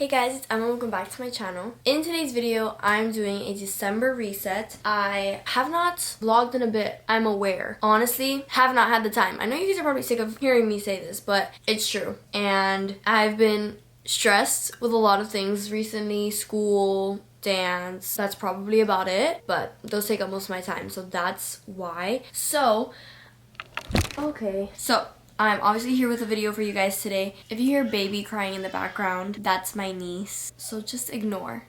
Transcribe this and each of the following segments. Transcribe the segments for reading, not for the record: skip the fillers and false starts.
Hey guys, it's Emma. Welcome back to my channel. In today's video, I'm doing a December reset. I have not vlogged in a bit, I'm aware. Honestly, have not had the time. I know you guys are probably sick of hearing me say this, but it's true. And I've been stressed with a lot of things recently, school, dance. That's probably about it, but those take up most of my time, so that's why. So I'm obviously here with a video for you guys today. If you hear baby crying in the background, that's my niece, so just ignore.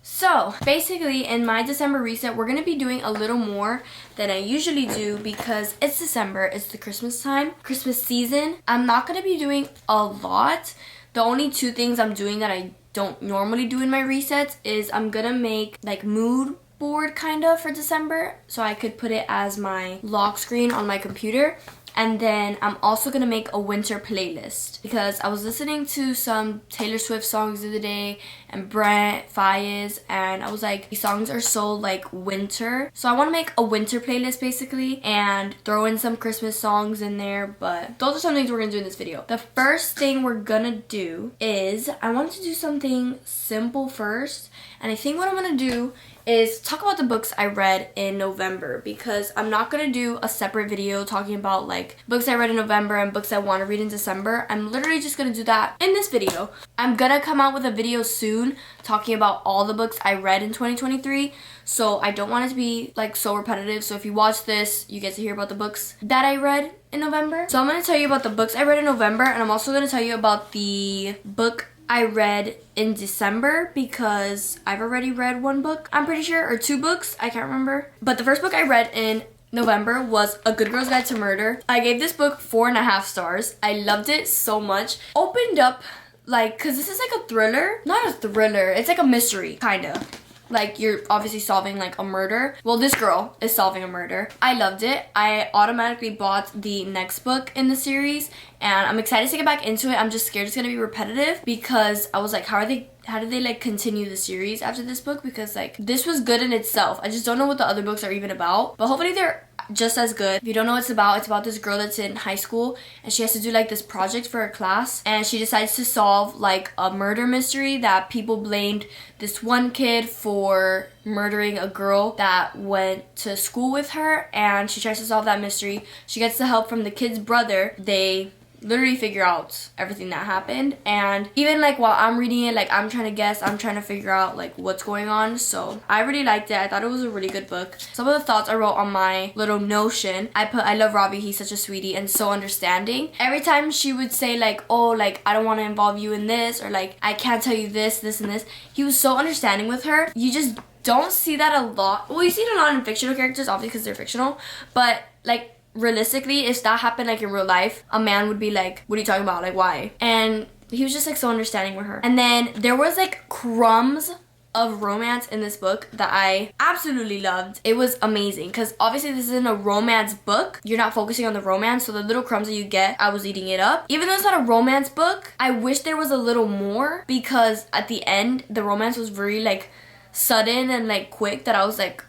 So basically in my December reset, we're gonna be doing a little more than I usually do because it's December, it's the Christmas time, Christmas season. I'm not gonna be doing a lot. The only two things I'm doing that I don't normally do in my resets is I'm gonna make like mood board kind of for December so I could put it as my lock screen on my computer. And then I'm also gonna make a winter playlist because I was listening to some Taylor Swift songs the other day and Brent Fayez, and I was like, these songs are so like winter, so I want to make a winter playlist basically and throw in some Christmas songs in there. But those are some things we're gonna do in this video. The first thing we're gonna do is I want to do something simple first, and I think what I'm gonna do is talk about the books I read in November because I'm not gonna do a separate video talking about like books I read in November and books I want to read in December. I'm literally just gonna do that in this video. I'm gonna come out with a video soon talking about all the books I read in 2023, so I don't want it to be like so repetitive. So if you watch this, you get to hear about the books that I read in November. So I'm gonna tell you about the books I read in November, and I'm also gonna tell you about the book I read in December because I've already read one book, I'm pretty sure, or two books, I can't remember. But the first book I read in November was A Good Girl's Guide to Murder. I gave this book 4.5 stars. I loved it so much. Opened up, like, cause this is like a thriller. Not a thriller, it's like a mystery, kinda. Like, you're obviously solving like a murder. Well, this girl is solving a murder. I loved it. I automatically bought the next book in the series, and I'm excited to get back into it. I'm just scared it's gonna be repetitive because I was like, how did they like continue the series after this book? Because like this was good in itself. I just don't know what the other books are even about, but hopefully they're just as good. If you don't know what it's about this girl that's in high school and she has to do like this project for her class, and she decides to solve like a murder mystery that people blamed this one kid for murdering a girl that went to school with her, and she tries to solve that mystery. She gets the help from the kid's brother. They literally figure out everything that happened, and even like while I'm reading it, like I'm trying to guess, I'm trying to figure out like what's going on. So I really liked it. I thought it was a really good book. Some of the thoughts I wrote on my little Notion, I love Robbie, he's such a sweetie and so understanding. Every time she would say like, oh, like I don't want to involve you in this, or like I can't tell you this and this, he was so understanding with her. You just don't see that a lot. Well, you see it a lot in fictional characters, obviously because they're fictional, but like realistically, if that happened like in real life, a man would be like, what are you talking about? Like, why? And he was just like so understanding with her. And then there was like crumbs of romance in this book that I absolutely loved. It was amazing because obviously this isn't a romance book. You're not focusing on the romance, so the little crumbs that you get, I was eating it up. Even though it's not a romance book, I wish there was a little more because at the end, the romance was very like sudden and like quick that I was like,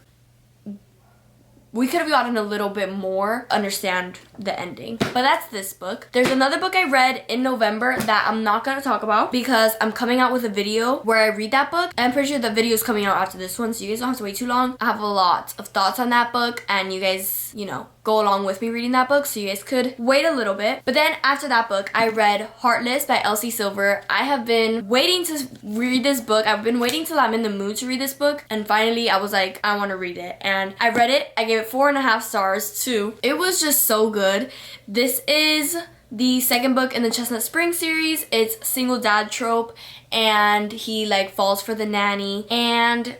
we could have gotten a little bit more, understand the ending. But that's this book. There's another book I read in November that I'm not gonna talk about because I'm coming out with a video where I read that book. I'm pretty sure the video is coming out after this one, so you guys don't have to wait too long. I have a lot of thoughts on that book, and you guys, you know, go along with me reading that book, so you guys could wait a little bit. But then after that book, I read Heartless by Elsie Silver. I have been waiting to read this book. I've been waiting till I'm in the mood to read this book, and finally I was like, I want to read it. And I read it. I gave it 4.5 stars too. It was just so good. This is the second book in the Chestnut Spring series. It's single dad trope, and he like falls for the nanny, and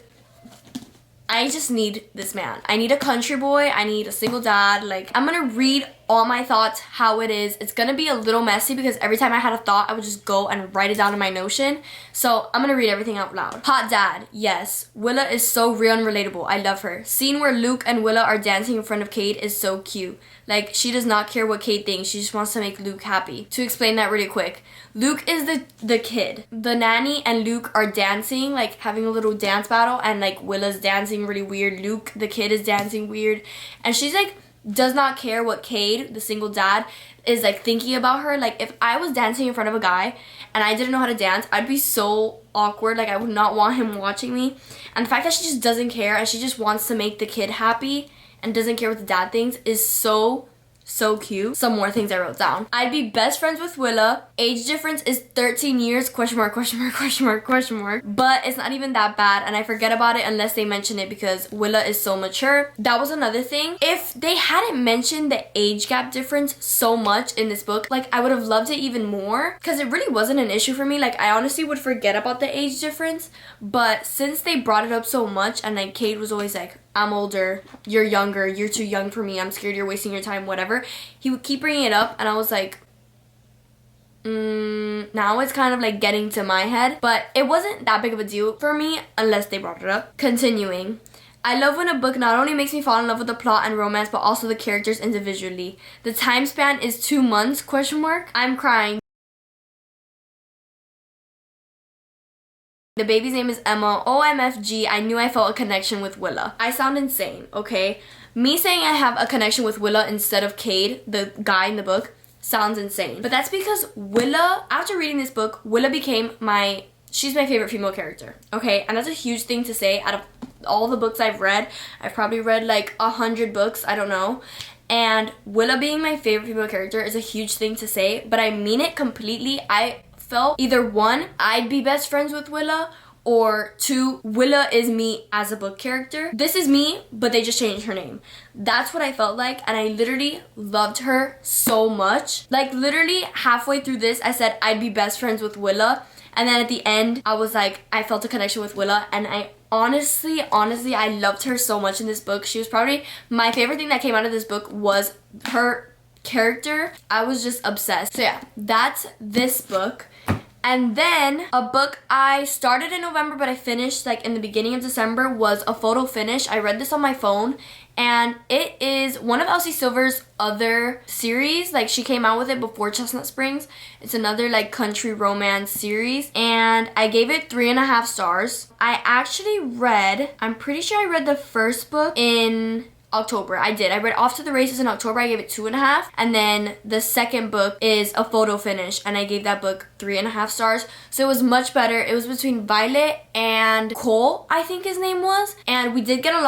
I just need this man. I need a country boy. I need a single dad. Like, I'm gonna read all my thoughts, how it is. It's gonna be a little messy because every time I had a thought, I would just go and write it down in my Notion. So I'm gonna read everything out loud. Hot dad, yes. Willa is so real and relatable. I love her. Scene where Luke and Willa are dancing in front of Kate is so cute. Like, she does not care what Kate thinks. She just wants to make Luke happy. To explain that really quick, Luke is the kid. The nanny and Luke are dancing, like having a little dance battle, and like Willa's dancing really weird. Luke, the kid, is dancing weird. And she's like does not care what Cade, the single dad, is like thinking about her. Like if I was dancing in front of a guy and I didn't know how to dance, I'd be so awkward. Like I would not want him watching me. And the fact that she just doesn't care and she just wants to make the kid happy and doesn't care what the dad thinks is so cute. Some more things I wrote down. I'd be best friends with Willa. Age difference is 13 years, question mark, question mark, question mark, question mark. But it's not even that bad, and I forget about it unless they mention it because Willa is so mature. That was another thing. If they hadn't mentioned the age gap difference so much in this book, like I would have loved it even more because it really wasn't an issue for me. Like I honestly would forget about the age difference, but since they brought it up so much and like Cade was always like, I'm older, you're younger, you're too young for me, I'm scared you're wasting your time, whatever. He would keep bringing it up and I was like, now it's kind of like getting to my head. But it wasn't that big of a deal for me unless they brought it up. Continuing. I love when a book not only makes me fall in love with the plot and romance, but also the characters individually. The time span is 2 months, question mark. I'm crying. The baby's name is Emma. OMFG, I knew I felt a connection with Willa. I sound insane, okay? Me saying I have a connection with Willa instead of Cade, the guy in the book, sounds insane. But that's because Willa, after reading this book, Willa became she's my favorite female character, okay? And that's a huge thing to say. Out of all the books I've read, I've probably read like 100 books, I don't know. And Willa being my favorite female character is a huge thing to say, but I mean it completely. I felt either 1, I'd be best friends with Willa, or 2, Willa is me as a book character. This is me, but they just changed her name. That's what I felt like, and I literally loved her so much. Like literally halfway through this, I said I'd be best friends with Willa, and then at the end, I was like, I felt a connection with Willa, and I honestly, I loved her so much in this book. She was probably my favorite thing that came out of this book was her character. I was just obsessed. So yeah, that's this book. And then a book I started in November but I finished like in the beginning of December was A Photo Finish. I read this on my phone and it is one of Elsie Silver's other series. Like she came out with it before Chestnut Springs. It's another like country romance series and I gave it 3.5 stars. I'm pretty sure I read the first book in October. I read Off to the Races in October. I gave it 2.5, and then the second book is A Photo Finish and I gave that book 3.5 stars. So it was much better. It was between Violet and Cole, I think his name was, and we did get a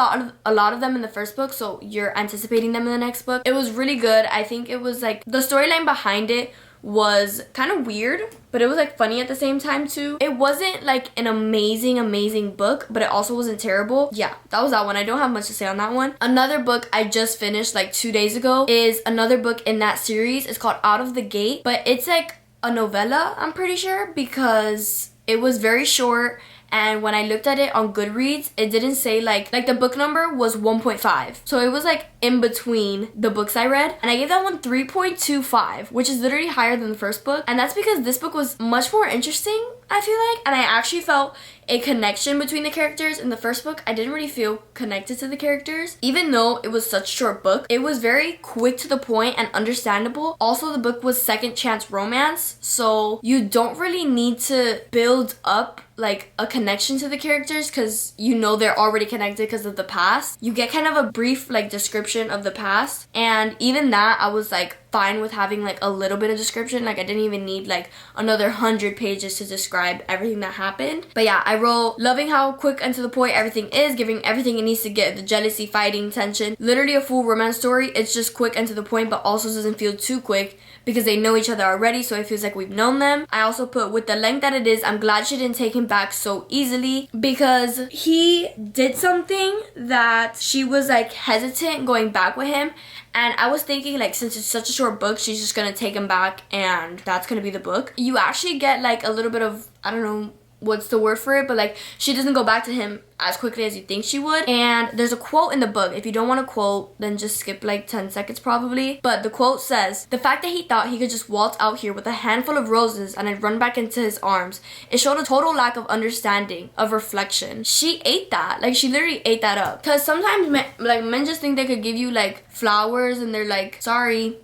lot of them in the first book, so you're anticipating them in the next book. It was really good. I think it was like the storyline behind it was kind of weird, but it was like funny at the same time too. It wasn't like an amazing book, but it also wasn't terrible. Yeah, that was that one. I don't have much to say on that one. Another book I just finished like 2 days ago is another book in that series. It's called Out of the Gate, but it's like a novella, I'm pretty sure, because it was very short. And when I looked at it on Goodreads, it didn't say like the book number was 1.5. So it was like in between the books I read. And I gave that one 3.25, which is literally higher than the first book. And that's because this book was much more interesting, I feel like. And I actually felt a connection between the characters. In the first book, I didn't really feel connected to the characters. Even though it was such a short book, it was very quick to the point and understandable. Also, the book was second chance romance. So you don't really need to build up like a connection to the characters because you know they're already connected because of the past. You get kind of a brief like description of the past, and even that I was like fine with having like a little bit of description. Like I didn't even need like another 100 pages to describe everything that happened. But yeah, I wrote loving how quick and to the point everything is, giving everything it needs to get, the jealousy, fighting, tension, literally a full romance story. It's just quick and to the point, but also doesn't feel too quick because they know each other already, so it feels like we've known them. I also put with the length that it is, I'm glad she didn't take him back so easily because he did something that she was like hesitant going back with him. And I was thinking like since it's such a short book, she's just gonna take him back and that's gonna be the book. You actually get like a little bit of, I don't know what's the word for it, but like she doesn't go back to him as quickly as you think she would. And there's a quote in the book. If you don't want to quote, then just skip like 10 seconds probably. But the quote says, the fact that he thought he could just waltz out here with a handful of roses and I'd run back into his arms, it showed a total lack of understanding, of reflection. She ate that. Like she literally ate that up. Because sometimes men just think they could give you like flowers and they're like, sorry.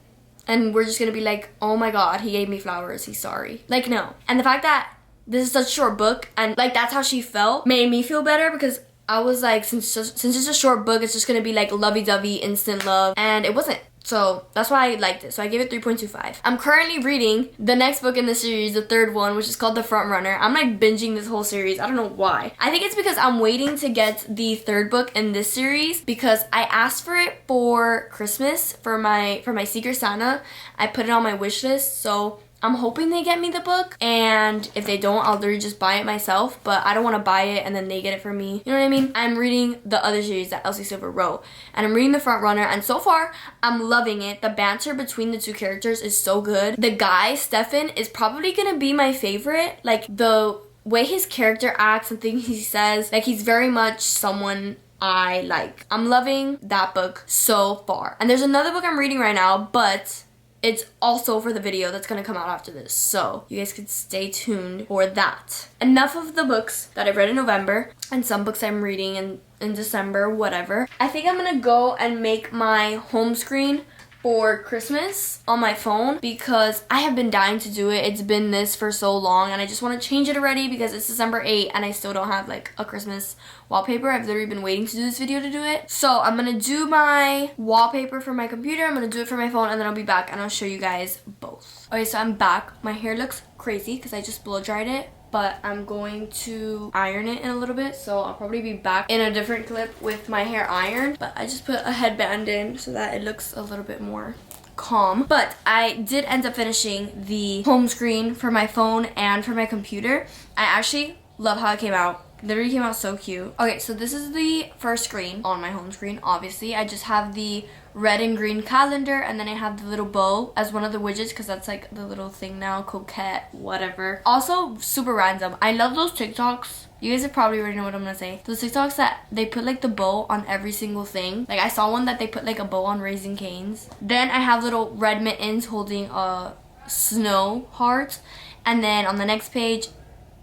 And we're just gonna be like, oh my god, he gave me flowers, he's sorry. Like no. And the fact that this is such a short book and like that's how she felt made me feel better because I was like, since it's a short book, it's just gonna be like lovey-dovey, instant love, and it wasn't. So that's why I liked it. So I gave it 3.25. I'm currently reading the next book in the series, the third one, which is called The Front Runner. I'm like binging this whole series. I don't know why. I think it's because I'm waiting to get the third book in this series because I asked for it for Christmas for my Secret Santa. I put it on my wish list. So I'm hoping they get me the book, and if they don't, I'll literally just buy it myself, but I don't want to buy it and then they get it for me. You know what I mean? I'm reading the other series that Elsie Silver wrote, and I'm reading The Front Runner, and so far, I'm loving it. The banter between the two characters is so good. The guy, Stefan, is probably gonna be my favorite. Like, the way his character acts and things he says, like, he's very much someone I like. I'm loving that book so far. And there's another book I'm reading right now, but it's also for the video that's gonna come out after this, so you guys can stay tuned for that. Enough of the books that I read in November and some books I'm reading in December, whatever. I think I'm gonna go and make my home screen for Christmas on my phone because I have been dying to do it. It's been this for so long and I just want to change it already because it's December 8th and I still don't have like a Christmas wallpaper. I've literally been waiting to do this video to do it. So I'm gonna do my wallpaper for my computer, I'm gonna do it for my phone, and then I'll be back and I'll show you guys both. Okay, so I'm back. My hair looks crazy because I just blow dried it, but I'm going to iron it in a little bit, so I'll probably be back in a different clip with my hair ironed. But I just put a headband in so that it looks a little bit more calm. But I did end up finishing the home screen for my phone and for my computer. I actually love how it came out. Literally came out so cute. Okay, so this is the first screen on my home screen. Obviously, I just have the red and green calendar, and then I have the little bow as one of the widgets because that's like the little thing now, coquette, whatever. Also, super random. I love those TikToks. You guys have probably already know what I'm gonna say. Those TikToks that they put like the bow on every single thing. Like I saw one that they put like a bow on Raising Cane's. Then I have little red mittens holding a snow heart, and then on the next page,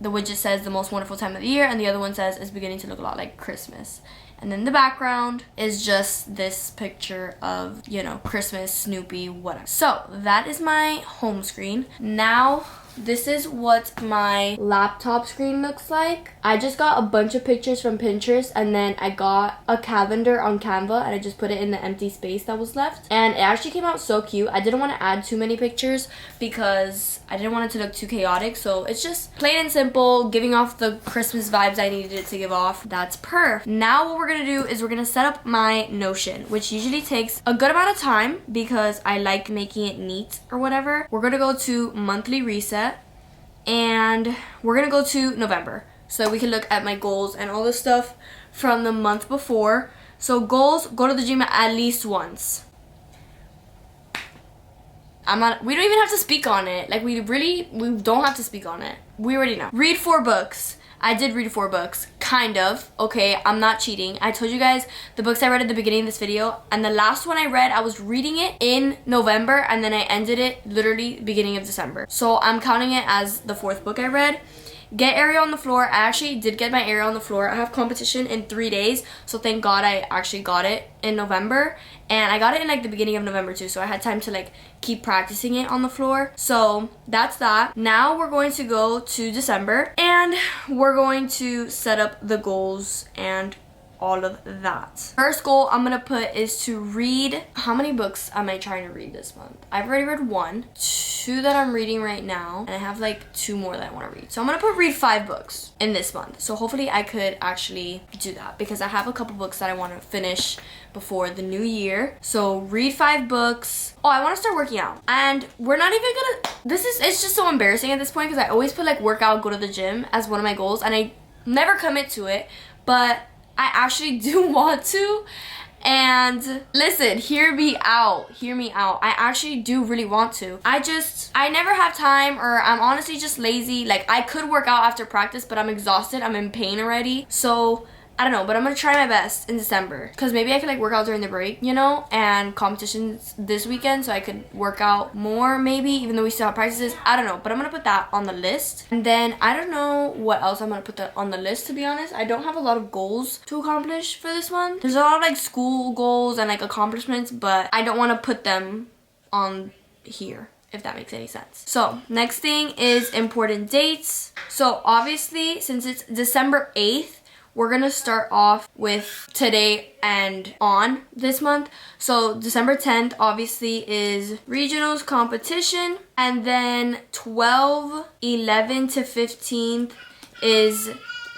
the widget says the most wonderful time of the year, and the other one says it's beginning to look a lot like Christmas. And then the background is just this picture of, you know, Christmas, Snoopy, whatever. So that is my home screen. Now this is what my laptop screen looks like. I just got a bunch of pictures from Pinterest, and then I got a calendar on Canva and I just put it in the empty space that was left. And it actually came out so cute. I didn't want to add too many pictures because I didn't want it to look too chaotic. So it's just plain and simple, giving off the Christmas vibes I needed it to give off. That's perfect. Now what we're gonna do is we're gonna set up my Notion, which usually takes a good amount of time because I like making it neat or whatever. We're gonna go to monthly reset, and we're gonna go to November so we can look at my goals and all this stuff from the month before. So goals, go to the gym at least once. We don't even have to speak on it. Like we don't have to speak on it. We already know. Read 4 books. I did read 4 books, kind of. Okay, I'm not cheating. I told you guys the books I read at the beginning of this video, and the last one I read, I was reading it in November, and then I ended it literally beginning of December. So I'm counting it as the 4th book I read. Get Ariel on the Floor. I actually did get my Ariel on the Floor. I have competition in 3 days, so thank God I actually got it in November. And I got it in like the beginning of November too, so I had time to like keep practicing it on the floor. So that's that. Now we're going to go to December, and we're going to set up the goals and all of that. First goal I'm gonna put is to read. How many books am I trying to read this month? I've already read 1, 2 that I'm reading right now, and I have like 2 more that I want to read. So I'm gonna read 5 books in this month. So hopefully I could actually do that because I have a couple books that I want to finish before the new year. So read 5 books. Oh, I want to start working out, and we're not even gonna, it's just so embarrassing at this point because I always put like workout, go to the gym as one of my goals, and I never commit to it, but I actually do want to. And listen, hear me out. I actually do really want to. I never have time, or I'm honestly just lazy. Like I could work out after practice, but I'm exhausted. I'm in pain already. So I don't know, but I'm gonna try my best in December because maybe I could like work out during the break, you know, and competitions this weekend, so I could work out more maybe, even though we still have practices. I don't know, but I'm gonna put that on the list. And then I don't know what else I'm gonna put on the list, to be honest. I don't have a lot of goals to accomplish for this one. There's a lot of like school goals and like accomplishments, but I don't want to put them on here, if that makes any sense. So next thing is important dates. So obviously, since it's December 8th, we're gonna start off with today and on this month. So December 10th obviously is regionals competition, and then 12, 11 to 15th is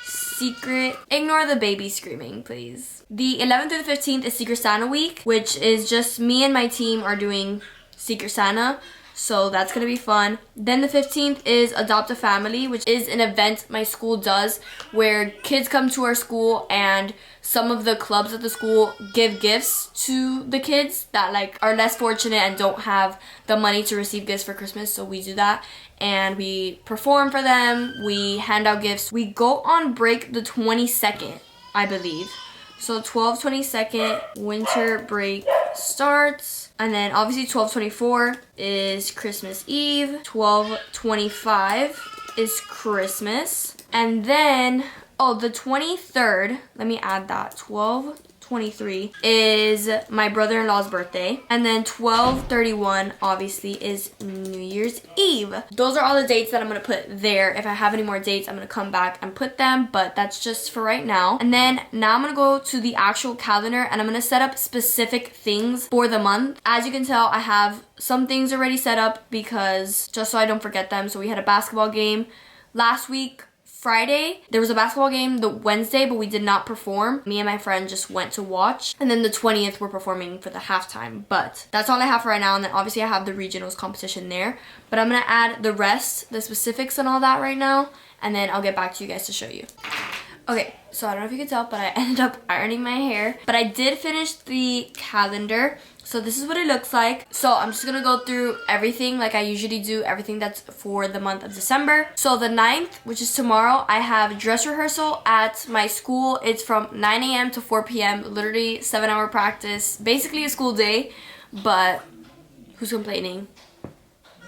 secret. Ignore the baby screaming, please. The 11th through the 15th is Secret Santa week, which is just me and my team are doing Secret Santa. So that's gonna be fun. Then the 15th is Adopt a Family, which is an event my school does where kids come to our school and some of the clubs at the school give gifts to the kids that like are less fortunate and don't have the money to receive gifts for Christmas. So we do that and we perform for them. We hand out gifts. We go on break the 22nd, I believe. So 12/22nd, winter break starts. And then obviously 12/24 is Christmas Eve. 12/25 is Christmas. And then, oh, the 23rd, let me add that, 12/23 is my brother-in-law's birthday. And then 12/31 obviously is New Year's Eve. Those are all the dates that I'm gonna put there. If I have any more dates, I'm gonna come back and put them, but that's just for right now. And then now I'm gonna go to the actual calendar and I'm gonna set up specific things for the month. As you can tell, I have some things already set up because just so I don't forget them. So we had a basketball game last week. Friday, there was a basketball game the Wednesday, but we did not perform. Me and my friend just went to watch. And then the 20th, we're performing for the halftime. But that's all I have for right now. And then obviously I have the regionals competition there. But I'm going to add the rest, the specifics and all that right now. And then I'll get back to you guys to show you. Okay, so I don't know if you can tell, but I ended up ironing my hair. But I did finish the calendar. So this is what it looks like. So I'm just gonna go through everything like I usually do, everything that's for the month of December. So the 9th, which is tomorrow, I have dress rehearsal at my school. It's from 9 a.m. to 4 p.m. Literally 7-hour practice. Basically a school day, but who's complaining?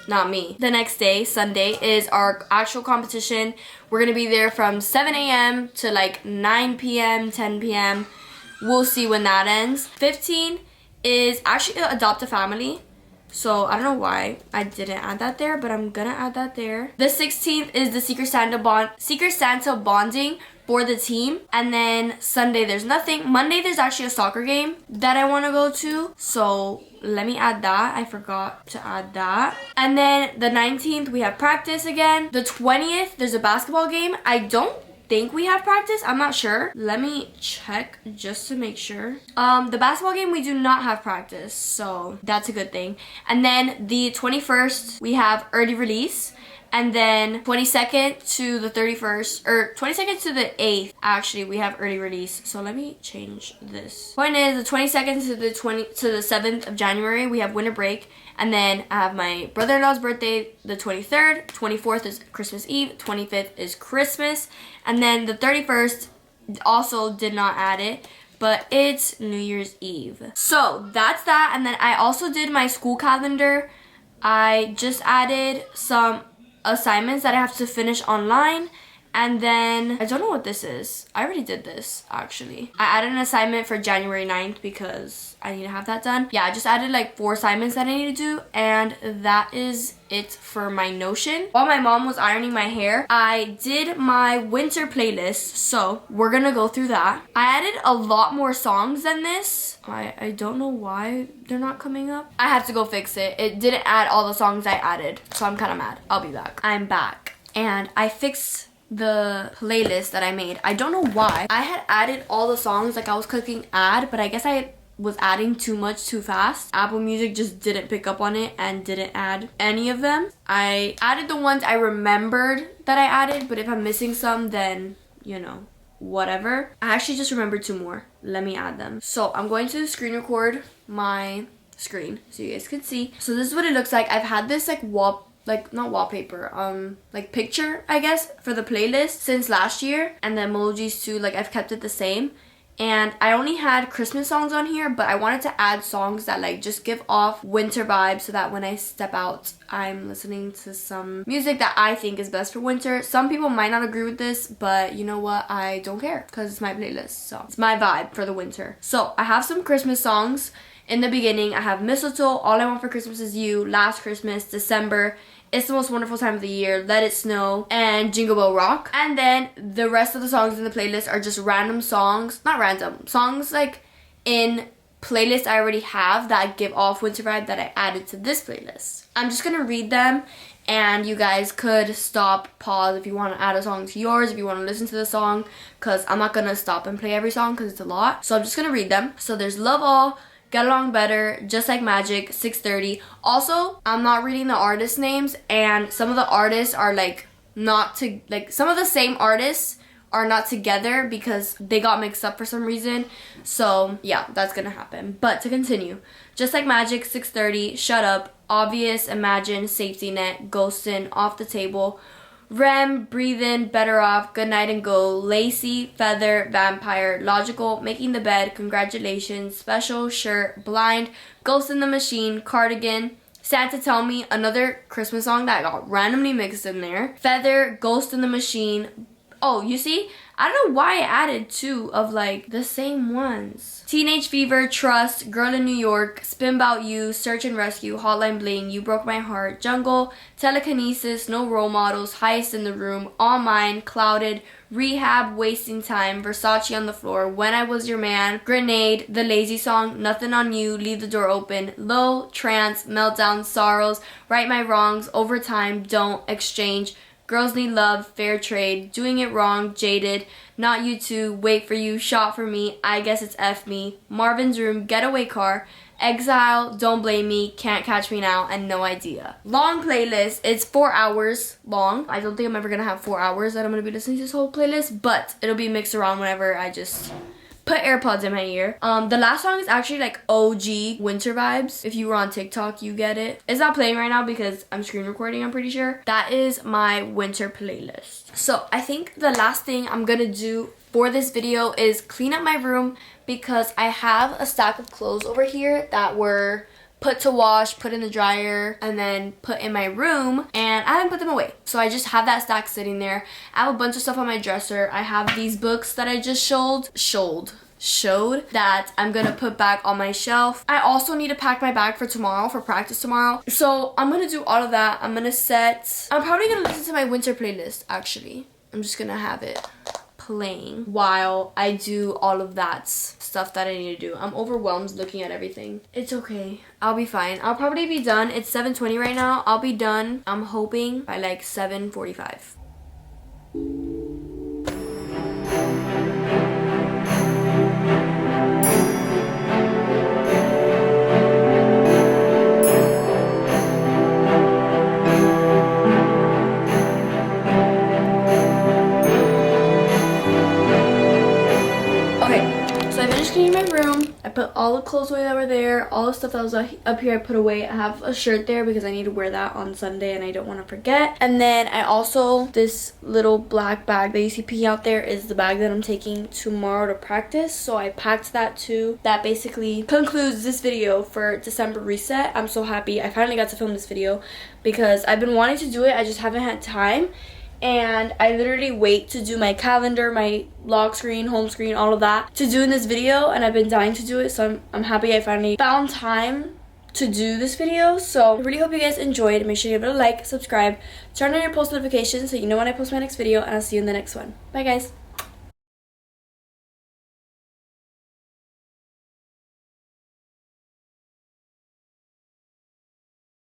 Not me. The next day, Sunday, is our actual competition. We're gonna be there from 7 a.m. to like 9 p.m., 10 p.m. We'll see when that ends. 15 is actually Adopt a Family. So I don't know why I didn't add that there, but I'm gonna add that there. The 16th is the Secret Santa bonding for the team. And then Sunday there's nothing. Monday there's actually a soccer game that I want to go to. So let me add that. I forgot to add that. And then the 19th we have practice again. The 20th there's a basketball game. I don't think we have practice. I'm not sure. Let me check just to make sure. The basketball game we do not have practice, so that's a good thing. And then the 21st we have early release, and then 22nd to the 31st, or 22nd to the 8th actually, we have early release. So let me change this. Point is, the 22nd to the 7th of January we have winter break. And then I have my brother-in-law's birthday, the 23rd, 24th is Christmas Eve, 25th is Christmas, and then the 31st also did not add it, but it's New Year's Eve. So that's that, and then I also did my school calendar. I just added some assignments that I have to finish online. And then, I don't know what this is. I already did this, actually. I added an assignment for January 9th because I need to have that done. Yeah, I just added like 4 assignments that I need to do. And that is it for my Notion. While my mom was ironing my hair, I did my winter playlist. So, we're gonna go through that. I added a lot more songs than this. I don't know why they're not coming up. I have to go fix it. It didn't add all the songs I added. So, I'm kind of mad. I'll be back. I'm back. And I fixed the playlist that I made. I don't know why. I had added all the songs like I was clicking add, but I guess I was adding too much too fast. Apple Music just didn't pick up on it and didn't add any of them. I added the ones I remembered that I added, but if I'm missing some, then, you know, whatever. I actually just remembered 2 more. Let me add them. So I'm going to screen record my screen so you guys can see. So this is what it looks like. I've had this like not wallpaper, like picture, I guess, for the playlist since last year. And the emojis too, like I've kept it the same. And I only had Christmas songs on here, but I wanted to add songs that like just give off winter vibes so that when I step out, I'm listening to some music that I think is best for winter. Some people might not agree with this, but you know what? I don't care because it's my playlist. So it's my vibe for the winter. So I have some Christmas songs. In the beginning, I have Mistletoe, All I Want for Christmas Is You, Last Christmas, December, It's the Most Wonderful Time of the Year, Let It Snow, and Jingle Bell Rock. And then the rest of the songs in the playlist are just random songs. Not random. Songs like in playlists I already have that give off winter vibe that I added to this playlist. I'm just gonna read them, and you guys could stop, pause if you want to add a song to yours, if you want to listen to the song, because I'm not gonna stop and play every song because it's a lot. So I'm just gonna read them. So there's Love All, Get Along Better, Just Like Magic, 6:30. Also, I'm not reading the artist names, and some of the artists are like not to, like some of the same artists are not together because they got mixed up for some reason. So yeah, that's gonna happen. But to continue, Just Like Magic, 6:30, Shut Up, Obvious, Imagine, Safety Net, Ghostin', Off the Table, Rem, Breathe In, Better Off, Good Night and Go, Lacey, Feather, Vampire, Logical, Making the Bed, Congratulations, Special, Shirt, Blind, Ghost in the Machine, Cardigan, Santa Tell Me, another Christmas song that got randomly mixed in there, Feather, Ghost in the Machine. Oh, you see? I don't know why I added two of like the same ones. Teenage Fever, Trust, Girl in New York, Spin 'Bout You, Search and Rescue, Hotline Bling, You Broke My Heart, Jungle, Telekinesis, No Role Models, Highest in the Room, All Mine, Clouded, Rehab, Wasting Time, Versace on the Floor, When I Was Your Man, Grenade, The Lazy Song, Nothing on You, Leave the Door Open, Low, Trance, Meltdown, Sorrows, Right My Wrongs, Overtime, Don't, Exchange, Girls Need Love, Fair Trade, Doing It Wrong, Jaded, Not You Too, Wait For You, Shot For Me, I Guess It's F Me, Marvin's Room, Getaway Car, Exile, Don't Blame Me, Can't Catch Me Now, and No Idea. Long playlist. It's 4 hours long. I don't think I'm ever gonna have 4 hours that I'm gonna be listening to this whole playlist, but it'll be mixed around whenever I just put AirPods in my ear. The last song is actually like OG winter vibes. If you were on TikTok, you get it. It's not playing right now because I'm screen recording, I'm pretty sure. That is my winter playlist. So I think the last thing I'm gonna do for this video is clean up my room because I have a stack of clothes over here that were put to wash, put in the dryer, and then put in my room, and I haven't put them away. So I just have that stack sitting there. I have a bunch of stuff on my dresser. I have these books that I just showed that I'm gonna put back on my shelf. I also need to pack my bag for tomorrow, for practice tomorrow. So I'm gonna do all of that. I'm probably gonna listen to my winter playlist, actually. I'm just gonna have it playing while I do all of that stuff that I need to do. I'm overwhelmed looking at everything. It's okay. I'll be fine. I'll probably be done. It's 7:20 right now. I'll be done, I'm hoping, by like 7:45. Cleaning my room. I put all the clothes away that were there, all the stuff that was up here I put away. I have a shirt there because I need to wear that on Sunday and I don't want to forget. And then I also, this little black bag that you see peeking out there is the bag that I'm taking tomorrow to practice. So I packed that too. That basically concludes this video for December reset. I'm so happy I finally got to film this video because I've been wanting to do it. I just haven't had time. And I literally wait to do my calendar, my lock screen, home screen, all of that to do in this video, and I've been dying to do it, so I'm happy I finally found time to do this video. So I really hope you guys enjoyed. Make sure you give it a like, subscribe, turn on your post notifications so you know when I post my next video, and I'll see you in the next one. Bye guys.